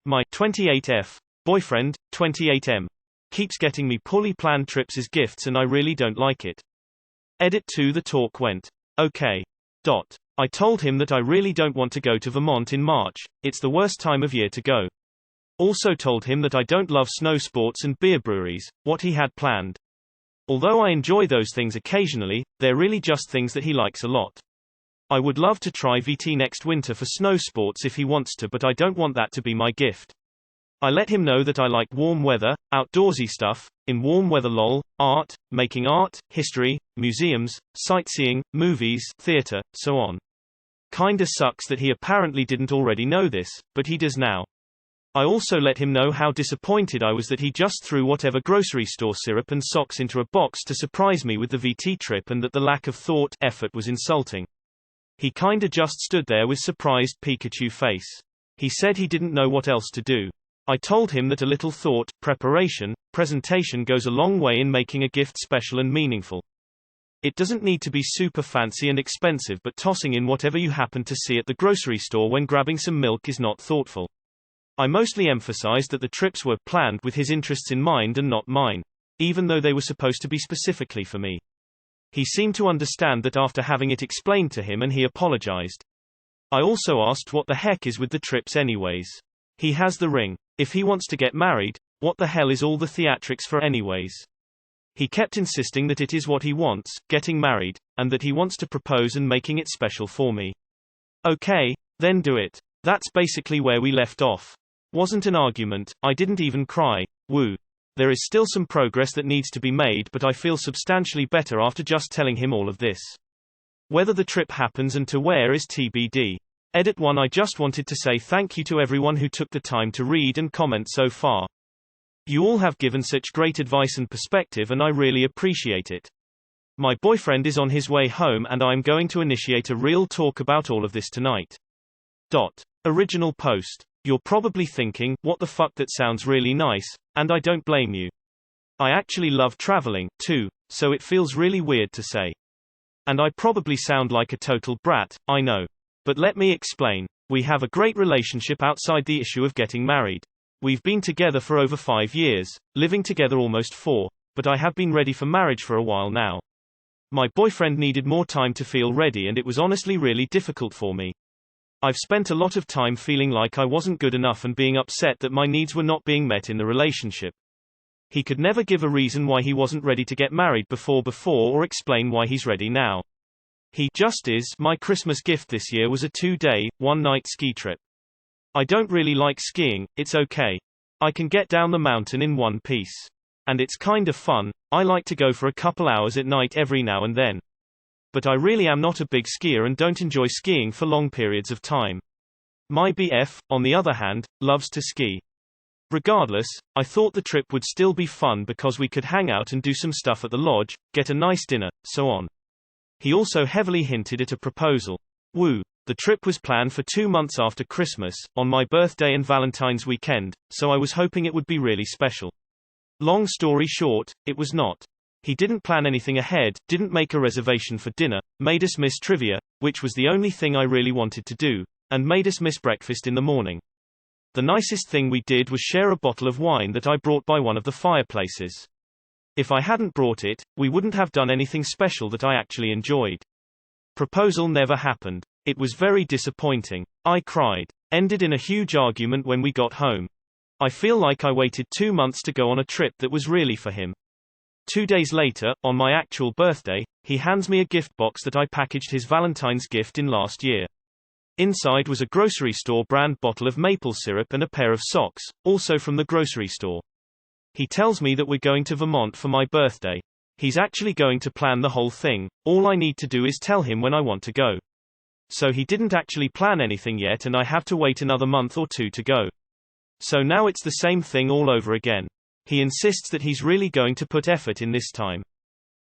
My 28F boyfriend, 28M, keeps getting me poorly planned trips as gifts and I really don't like it. Edit 2. The talk went okay. I told him that I really don't want to go to Vermont in March, it's the worst time of year to go. Also told him that I don't love snow sports and beer breweries, what he had planned. Although I enjoy those things occasionally, they're really just things that he likes a lot. I would love to try VT next winter for snow sports if he wants to, but I don't want that to be my gift. I let him know that I like warm weather, outdoorsy stuff, in warm weather lol, art, making art, history, museums, sightseeing, movies, theater, so on. Kinda sucks that he apparently didn't already know this, but he does now. I also let him know how disappointed I was that he just threw whatever grocery store syrup and socks into a box to surprise me with the VT trip and that the lack of thought, effort was insulting. He kinda just stood there with surprised Pikachu face. He said he didn't know what else to do. I told him that a little thought, preparation, presentation goes a long way in making a gift special and meaningful. It doesn't need to be super fancy and expensive, but tossing in whatever you happen to see at the grocery store when grabbing some milk is not thoughtful. I mostly emphasized that the trips were planned with his interests in mind and not mine, even though they were supposed to be specifically for me. He seemed to understand that after having it explained to him, and he apologized. I also asked what the heck is with the trips anyways. He has the ring. If he wants to get married, what the hell is all the theatrics for anyways? He kept insisting that it is what he wants, getting married, and that he wants to propose and making it special for me. Okay, then do it. That's basically where we left off. Wasn't an argument, I didn't even cry. Woo. There is still some progress that needs to be made, but I feel substantially better after just telling him all of this. Whether the trip happens and to where is TBD. Edit 1. I just wanted to say thank you to everyone who took the time to read and comment so far. You all have given such great advice and perspective and I really appreciate it. My boyfriend is on his way home and I am going to initiate a real talk about all of this tonight. Original post. You're probably thinking, what the fuck, that sounds really nice, and I don't blame you. I actually love traveling, too, so it feels really weird to say. And I probably sound like a total brat, I know. But let me explain. We have a great relationship outside the issue of getting married. We've been together for over 5 years, living together almost 4, but I have been ready for marriage for a while now. My boyfriend needed more time to feel ready and it was honestly really difficult for me. I've spent a lot of time feeling like I wasn't good enough and being upset that my needs were not being met in the relationship. He could never give a reason why he wasn't ready to get married before or explain why he's ready now. He just is. My Christmas gift this year was a 2-day, 1-night ski trip. I don't really like skiing, it's okay. I can get down the mountain in one piece. And it's kind of fun, I like to go for a couple hours at night every now and then. But I really am not a big skier and don't enjoy skiing for long periods of time. My BF, on the other hand, loves to ski. Regardless, I thought the trip would still be fun because we could hang out and do some stuff at the lodge, get a nice dinner, so on. He also heavily hinted at a proposal. Woo. The trip was planned for 2 months after Christmas, on my birthday and Valentine's weekend, so I was hoping it would be really special. Long story short, it was not. He didn't plan anything ahead, didn't make a reservation for dinner, made us miss trivia, which was the only thing I really wanted to do, and made us miss breakfast in the morning. The nicest thing we did was share a bottle of wine that I brought by one of the fireplaces. If I hadn't brought it, we wouldn't have done anything special that I actually enjoyed. Proposal never happened. It was very disappointing. I cried. Ended in a huge argument when we got home. I feel like I waited 2 months to go on a trip that was really for him. 2 days later, on my actual birthday, he hands me a gift box that I packaged his Valentine's gift in last year. Inside was a grocery store brand bottle of maple syrup and a pair of socks, also from the grocery store. He tells me that we're going to Vermont for my birthday. He's actually going to plan the whole thing, all I need to do is tell him when I want to go. So he didn't actually plan anything yet and I have to wait another month or 2 to go. So now it's the same thing all over again. He insists that he's really going to put effort in this time.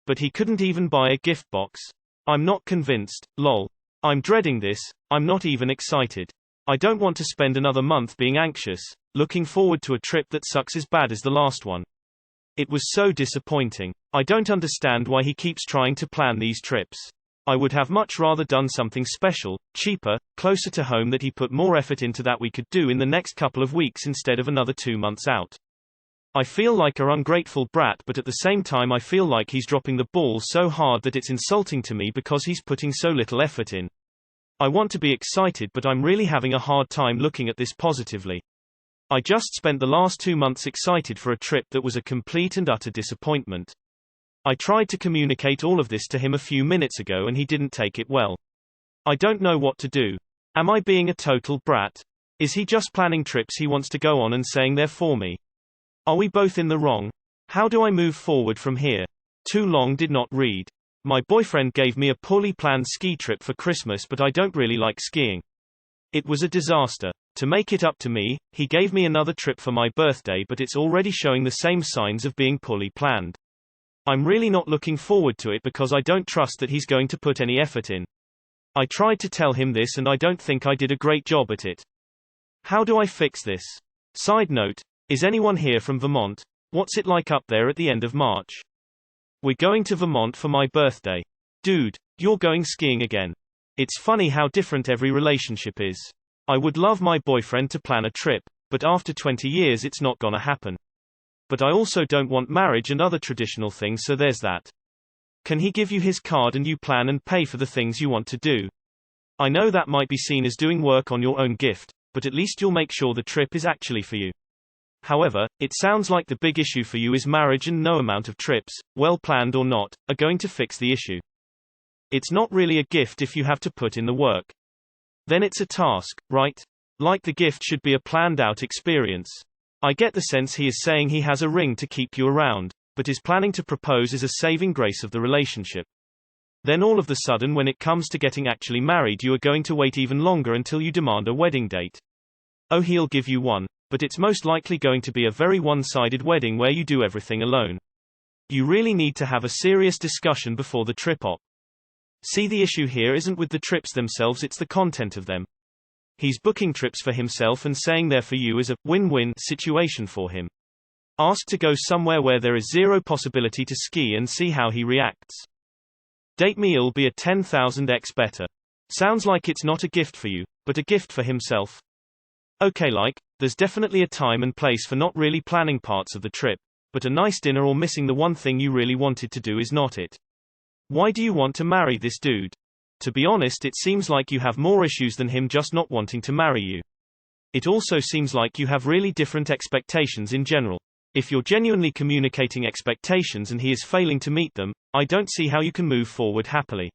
But he couldn't even buy a gift box. I'm not convinced, lol. I'm dreading this, I'm not even excited. I don't want to spend another month being anxious, looking forward to a trip that sucks as bad as the last one. It was so disappointing. I don't understand why he keeps trying to plan these trips. I would have much rather done something special, cheaper, closer to home that he put more effort into that we could do in the next couple of weeks instead of another 2 months out. I feel like a ungrateful brat, but at the same time I feel like he's dropping the ball so hard that it's insulting to me because he's putting so little effort in. I want to be excited, but I'm really having a hard time looking at this positively. I just spent the last 2 months excited for a trip that was a complete and utter disappointment. I tried to communicate all of this to him a few minutes ago and he didn't take it well. I don't know what to do. Am I being a total brat? Is he just planning trips he wants to go on and saying they're for me? Are we both in the wrong? How do I move forward from here? Too long did not read. My boyfriend gave me a poorly planned ski trip for Christmas, but I don't really like skiing. It was a disaster. To make it up to me, he gave me another trip for my birthday, but it's already showing the same signs of being poorly planned. I'm really not looking forward to it because I don't trust that he's going to put any effort in. I tried to tell him this and I don't think I did a great job at it. How do I fix this? Side note, is anyone here from Vermont? What's it like up there at the end of March? We're going to Vermont for my birthday. Dude, you're going skiing again. It's funny how different every relationship is. I would love my boyfriend to plan a trip, but after 20 years it's not gonna happen. But I also don't want marriage and other traditional things, so there's that. Can he give you his card and you plan and pay for the things you want to do? I know that might be seen as doing work on your own gift, but at least you'll make sure the trip is actually for you. However, it sounds like the big issue for you is marriage, and no amount of trips, well planned or not, are going to fix the issue. It's not really a gift if you have to put in the work. Then it's a task, right? Like the gift should be a planned out experience. I get the sense he is saying he has a ring to keep you around, but his planning to propose is a saving grace of the relationship. Then all of the sudden when it comes to getting actually married, you are going to wait even longer until you demand a wedding date. Oh, he'll give you one. But it's most likely going to be a very one-sided wedding where you do everything alone. You really need to have a serious discussion before the trip op. See, the issue here isn't with the trips themselves, it's the content of them. He's booking trips for himself and saying they're for you is a win-win situation for him. Ask to go somewhere where there is zero possibility to ski and see how he reacts. Date me, it'll be a 10,000x better. Sounds like it's not a gift for you, but a gift for himself. Okay, like, there's definitely a time and place for not really planning parts of the trip, but a nice dinner or missing the one thing you really wanted to do is not it. Why do you want to marry this dude? To be honest, it seems like you have more issues than him just not wanting to marry you. It also seems like you have really different expectations in general. If you're genuinely communicating expectations and he is failing to meet them, I don't see how you can move forward happily.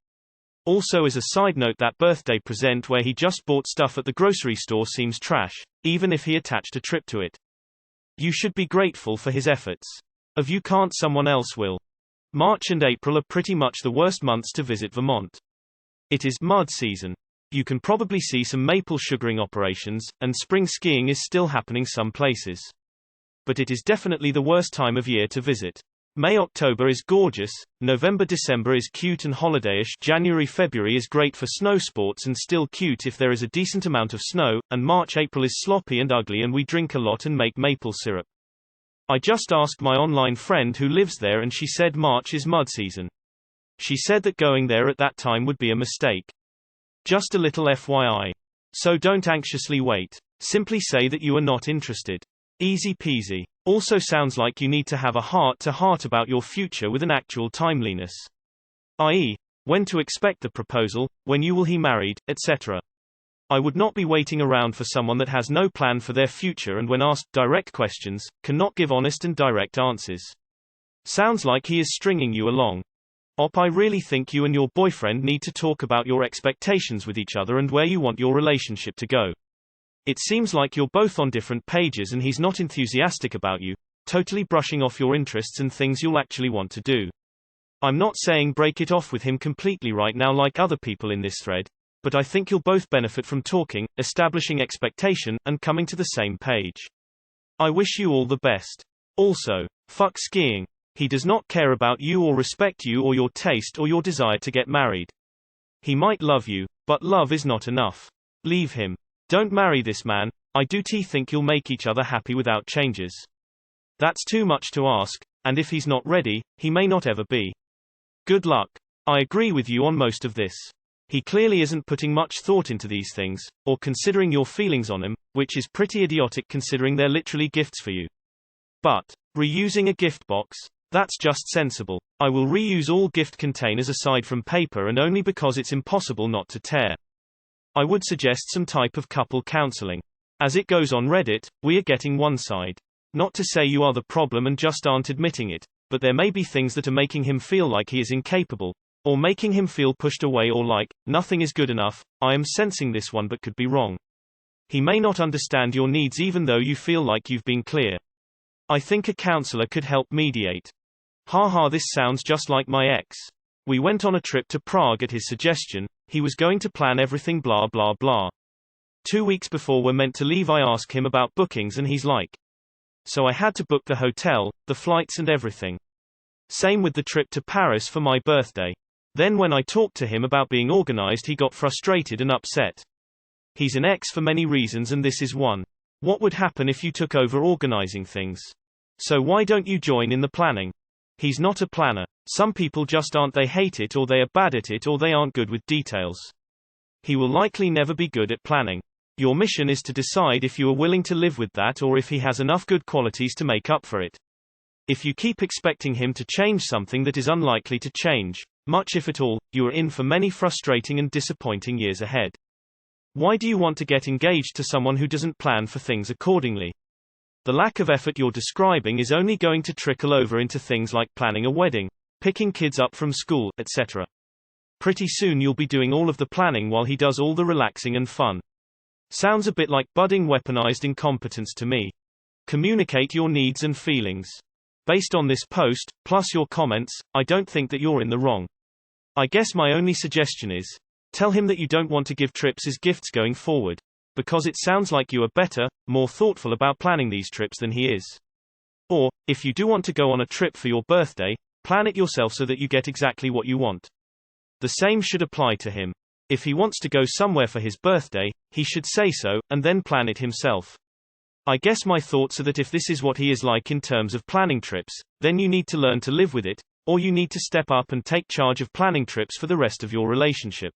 Also, as a side note, that birthday present where he just bought stuff at the grocery store seems trash, even if he attached a trip to it. You should be grateful for his efforts. If you can't, someone else will. March and April are pretty much the worst months to visit Vermont. It is mud season. You can probably see some maple sugaring operations, and spring skiing is still happening some places. But it is definitely the worst time of year to visit. May-October is gorgeous, November-December is cute and holidayish, January-February is great for snow sports and still cute if there is a decent amount of snow, and March-April is sloppy and ugly and we drink a lot and make maple syrup. I just asked my online friend who lives there and she said March is mud season. She said that going there at that time would be a mistake. Just a little FYI. So don't anxiously wait. Simply say that you are not interested. Easy peasy. Also sounds like you need to have a heart-to-heart about your future with an actual timeliness. I.e., when to expect the proposal, when you will he married, etc. I would not be waiting around for someone that has no plan for their future and when asked direct questions, cannot give honest and direct answers. Sounds like he is stringing you along. I really think you and your boyfriend need to talk about your expectations with each other and where you want your relationship to go. It seems like you're both on different pages and he's not enthusiastic about you, totally brushing off your interests and things you'll actually want to do. I'm not saying break it off with him completely right now like other people in this thread, but I think you'll both benefit from talking, establishing expectation, and coming to the same page. I wish you all the best. Also, fuck skiing. He does not care about you or respect you or your taste or your desire to get married. He might love you, but love is not enough. Leave him. Don't marry this man. I do think you'll make each other happy without changes. That's too much to ask, and if he's not ready, he may not ever be. Good luck. I agree with you on most of this. He clearly isn't putting much thought into these things, or considering your feelings on him, which is pretty idiotic considering they're literally gifts for you. But reusing a gift box? That's just sensible. I will reuse all gift containers aside from paper, and only because it's impossible not to tear. I would suggest some type of couple counseling. As it goes on Reddit, we are getting one side. Not to say you are the problem and just aren't admitting it, but there may be things that are making him feel like he is incapable, or making him feel pushed away, or like, nothing is good enough. I am sensing this one but could be wrong. He may not understand your needs even though you feel like you've been clear. I think a counselor could help mediate. Haha, this sounds just like my ex. We went on a trip to Prague at his suggestion. He was going to plan everything blah blah blah. 2 weeks before we're meant to leave I ask him about bookings and he's like, so I had to book the hotel, the flights and everything. Same with the trip to Paris for my birthday. Then when I talked to him about being organized he got frustrated and upset. He's an ex for many reasons and this is one. What would happen if you took over organizing things? So why don't you join in the planning? He's not a planner. Some people just aren't, they hate it or they are bad at it or they aren't good with details. He will likely never be good at planning. Your mission is to decide if you are willing to live with that or if he has enough good qualities to make up for it. If you keep expecting him to change something that is unlikely to change, much if at all, you are in for many frustrating and disappointing years ahead. Why do you want to get engaged to someone who doesn't plan for things accordingly? The lack of effort you're describing is only going to trickle over into things like planning a wedding, picking kids up from school, etc. Pretty soon you'll be doing all of the planning while he does all the relaxing and fun. Sounds a bit like budding weaponized incompetence to me. Communicate your needs and feelings. Based on this post, plus your comments, I don't think that you're in the wrong. I guess my only suggestion is, tell him that you don't want to give trips as gifts going forward. Because it sounds like you are better, more thoughtful about planning these trips than he is. Or, if you do want to go on a trip for your birthday, plan it yourself so that you get exactly what you want. The same should apply to him. If he wants to go somewhere for his birthday, he should say so, and then plan it himself. I guess my thoughts are that if this is what he is like in terms of planning trips, then you need to learn to live with it, or you need to step up and take charge of planning trips for the rest of your relationship.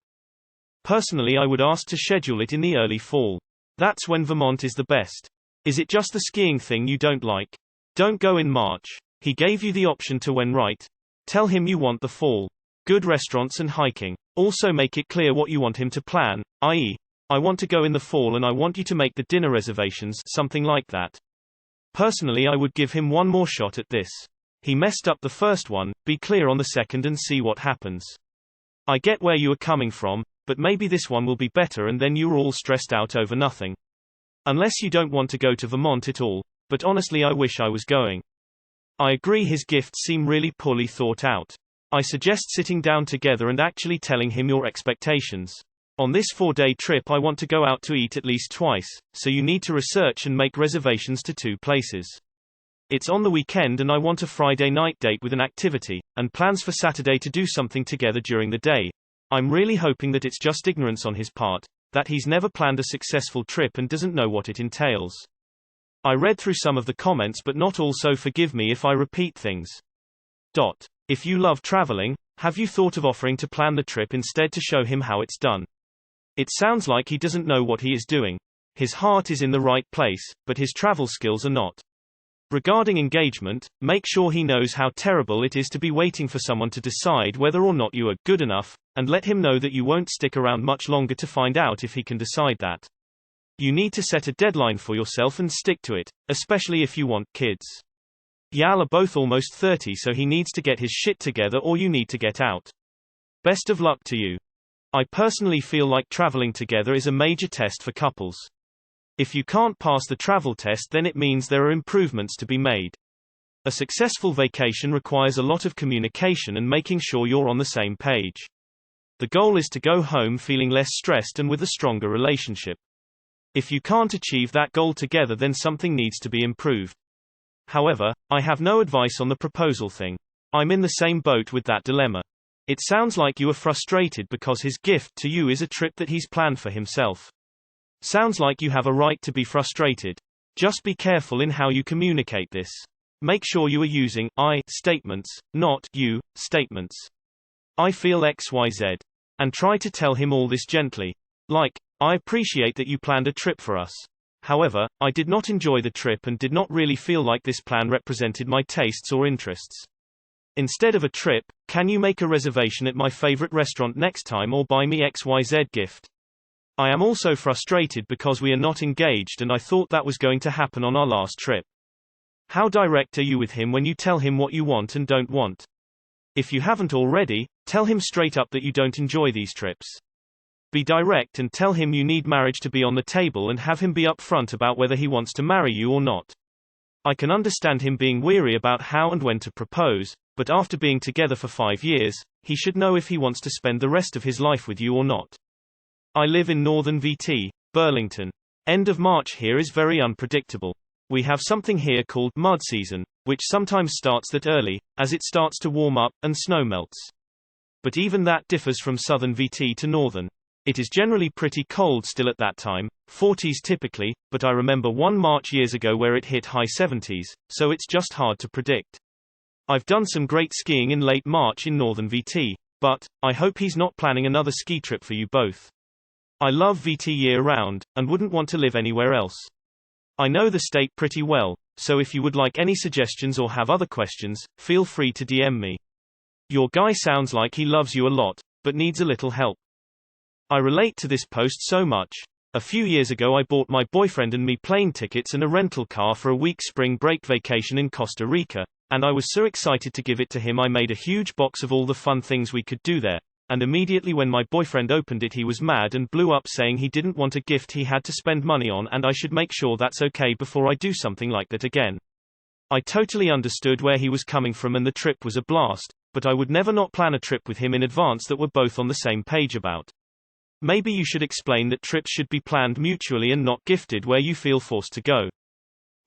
Personally, I would ask to schedule it in the early fall. That's when Vermont is the best. Is it just the skiing thing you don't like? Don't go in March. He gave you the option to when, right? Tell him you want the fall. Good restaurants and hiking. Also make it clear what you want him to plan, i.e., I want to go in the fall and I want you to make the dinner reservations, something like that. Personally, I would give him one more shot at this. He messed up the first one, be clear on the second and see what happens. I get where you are coming from, but maybe this one will be better and then you're all stressed out over nothing. Unless you don't want to go to Vermont at all, but honestly I wish I was going. I agree his gifts seem really poorly thought out. I suggest sitting down together and actually telling him your expectations. On this 4-day trip I want to go out to eat at least twice, so you need to research and make reservations to 2 places. It's on the weekend and I want a Friday night date with an activity, and plans for Saturday to do something together during the day. I'm really hoping that it's just ignorance on his part, that he's never planned a successful trip and doesn't know what it entails. I read through some of the comments but not all, so forgive me if I repeat things. If you love traveling, have you thought of offering to plan the trip instead to show him how it's done? It sounds like he doesn't know what he is doing. His heart is in the right place, but his travel skills are not. Regarding engagement, make sure he knows how terrible it is to be waiting for someone to decide whether or not you are good enough, and let him know that you won't stick around much longer to find out if he can decide that. You need to set a deadline for yourself and stick to it, especially if you want kids. Y'all are both almost 30, so he needs to get his shit together or you need to get out. Best of luck to you. I personally feel like traveling together is a major test for couples. If you can't pass the travel test, then it means there are improvements to be made. A successful vacation requires a lot of communication and making sure you're on the same page. The goal is to go home feeling less stressed and with a stronger relationship. If you can't achieve that goal together, then something needs to be improved. However, I have no advice on the proposal thing. I'm in the same boat with that dilemma. It sounds like you are frustrated because his gift to you is a trip that he's planned for himself. Sounds like you have a right to be frustrated. Just be careful in how you communicate this. Make sure you are using I statements, not you statements. I feel XYZ. And try to tell him all this gently. Like, I appreciate that you planned a trip for us. However, I did not enjoy the trip and did not really feel like this plan represented my tastes or interests. Instead of a trip, can you make a reservation at my favorite restaurant next time or buy me XYZ gift? I am also frustrated because we are not engaged and I thought that was going to happen on our last trip. How direct are you with him when you tell him what you want and don't want? If you haven't already, tell him straight up that you don't enjoy these trips. Be direct and tell him you need marriage to be on the table and have him be upfront about whether he wants to marry you or not. I can understand him being weary about how and when to propose, but after being together for 5 years, he should know if he wants to spend the rest of his life with you or not. I live in Northern VT, Burlington. End of March here is very unpredictable. We have something here called mud season, which sometimes starts that early, as it starts to warm up, and snow melts. But even that differs from southern VT to northern. It is generally pretty cold still at that time, 40s typically, but I remember one March years ago where it hit high 70s, so it's just hard to predict. I've done some great skiing in late March in northern VT, but I hope he's not planning another ski trip for you both. I love VT year-round, and wouldn't want to live anywhere else. I know the state pretty well, so if you would like any suggestions or have other questions, feel free to DM me. Your guy sounds like he loves you a lot, but needs a little help. I relate to this post so much. A few years ago I bought my boyfriend and me plane tickets and a rental car for a week spring break vacation in Costa Rica, and I was so excited to give it to him I made a huge box of all the fun things we could do there. And immediately when my boyfriend opened it he was mad and blew up saying he didn't want a gift he had to spend money on and I should make sure that's okay before I do something like that again. I totally understood where he was coming from and the trip was a blast, but I would never not plan a trip with him in advance that we're both on the same page about. Maybe you should explain that trips should be planned mutually and not gifted where you feel forced to go.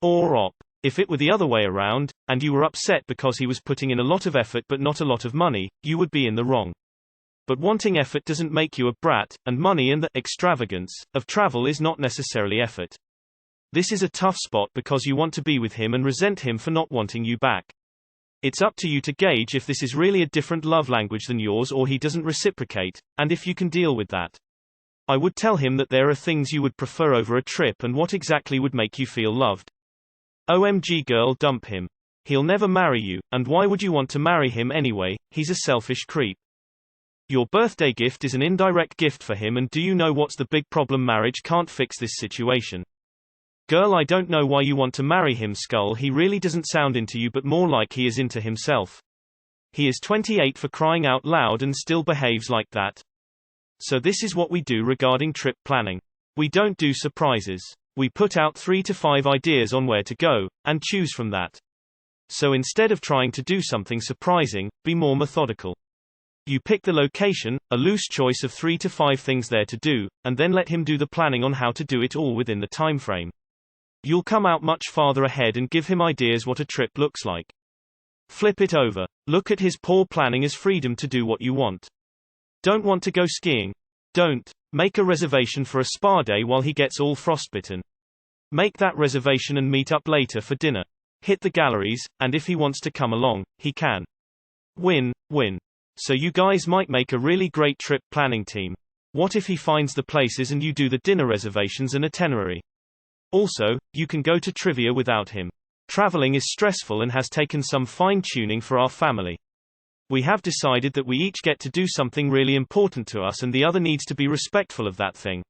Or if it were the other way around, and you were upset because he was putting in a lot of effort but not a lot of money, you would be in the wrong. But wanting effort doesn't make you a brat, and money and the extravagance of travel is not necessarily effort. This is a tough spot because you want to be with him and resent him for not wanting you back. It's up to you to gauge if this is really a different love language than yours or he doesn't reciprocate, and if you can deal with that. I would tell him that there are things you would prefer over a trip and what exactly would make you feel loved. OMG girl, dump him. He'll never marry you, and why would you want to marry him anyway? He's a selfish creep. Your birthday gift is an indirect gift for him, and do you know what's the big problem? Marriage can't fix this situation. Girl, I don't know why you want to marry him, Skull. He really doesn't sound into you but more like he is into himself. He is 28 for crying out loud and still behaves like that. So this is what we do regarding trip planning. We don't do surprises. We put out 3 to 5 ideas on where to go, and choose from that. So instead of trying to do something surprising, be more methodical. You pick the location, a loose choice of 3 to 5 things there to do, and then let him do the planning on how to do it all within the time frame. You'll come out much farther ahead and give him ideas what a trip looks like. Flip it over. Look at his poor planning as freedom to do what you want. Don't want to go skiing? Don't. Make a reservation for a spa day while he gets all frostbitten. Make that reservation and meet up later for dinner. Hit the galleries, and if he wants to come along, he can. Win, win. So you guys might make a really great trip planning team. What if he finds the places and you do the dinner reservations and itinerary? Also, you can go to trivia without him. Traveling is stressful and has taken some fine-tuning for our family. We have decided that we each get to do something really important to us and the other needs to be respectful of that thing.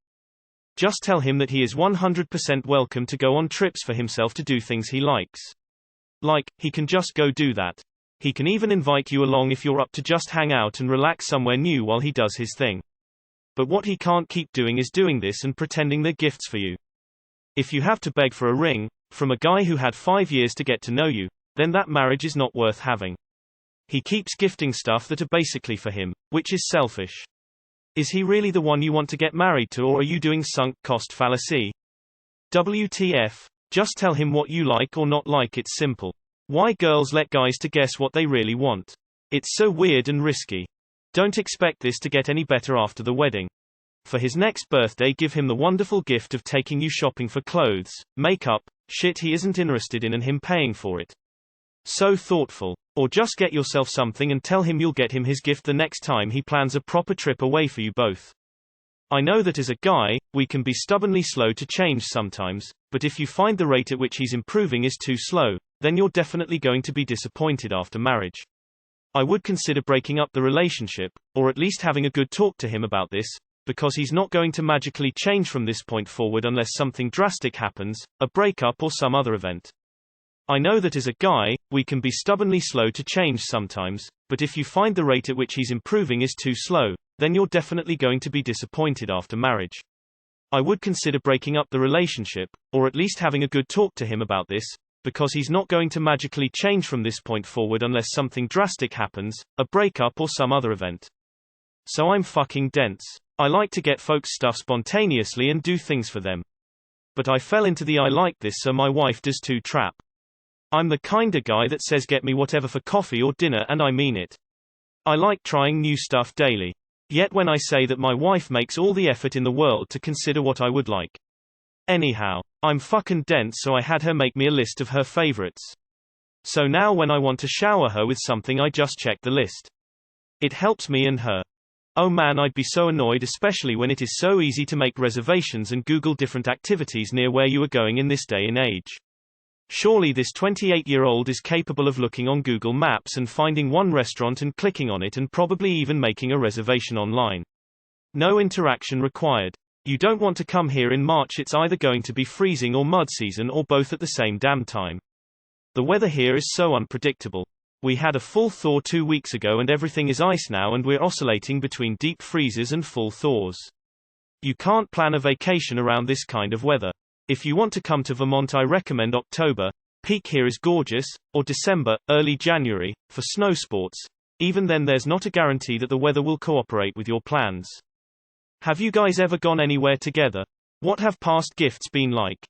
Just tell him that he is 100% welcome to go on trips for himself to do things he likes. Like, he can just go do that. He can even invite you along if you're up to just hang out and relax somewhere new while he does his thing. But what he can't keep doing is doing this and pretending they're gifts for you. If you have to beg for a ring, from a guy who had 5 years to get to know you, then that marriage is not worth having. He keeps gifting stuff that are basically for him, which is selfish. Is he really the one you want to get married to, or are you doing sunk cost fallacy? WTF. Just tell him what you like or not like, it's simple. Why girls let guys to guess what they really want? It's so weird and risky. Don't expect this to get any better after the wedding. For his next birthday, give him the wonderful gift of taking you shopping for clothes, makeup, shit he isn't interested in and him paying for it. So thoughtful. Or just get yourself something and tell him you'll get him his gift the next time he plans a proper trip away for you both. I know that as a guy, we can be stubbornly slow to change sometimes, but if you find the rate at which he's improving is too slow, then you're definitely going to be disappointed after marriage. I would consider breaking up the relationship, or at least having a good talk to him about this, because he's not going to magically change from this point forward unless something drastic happens, a breakup or some other event. I know that as a guy, we can be stubbornly slow to change sometimes, but if you find the rate at which he's improving is too slow, then you're definitely going to be disappointed after marriage. I would consider breaking up the relationship, or at least having a good talk to him about this, because he's not going to magically change from this point forward unless something drastic happens, a breakup or some other event. So I'm fucking dense. I like to get folks stuff spontaneously and do things for them. But I fell into the I like this so my wife does too trap. I'm the kinda guy that says get me whatever for coffee or dinner and I mean it. I like trying new stuff daily. Yet when I say that my wife makes all the effort in the world to consider what I would like. Anyhow, I'm fucking dense so I had her make me a list of her favorites. So now when I want to shower her with something I just check the list. It helps me and her. Oh man, I'd be so annoyed, especially when it is so easy to make reservations and Google different activities near where you are going in this day and age. Surely this 28-year-old is capable of looking on Google Maps and finding one restaurant and clicking on it and probably even making a reservation online. No interaction required. You don't want to come here in March, it's either going to be freezing or mud season or both at the same damn time. The weather here is so unpredictable. We had a full thaw 2 weeks ago and everything is ice now and we're oscillating between deep freezes and full thaws. You can't plan a vacation around this kind of weather. If you want to come to Vermont, I recommend October, peak here is gorgeous, or December, early January, for snow sports. Even then there's not a guarantee that the weather will cooperate with your plans. Have you guys ever gone anywhere together? What have past gifts been like?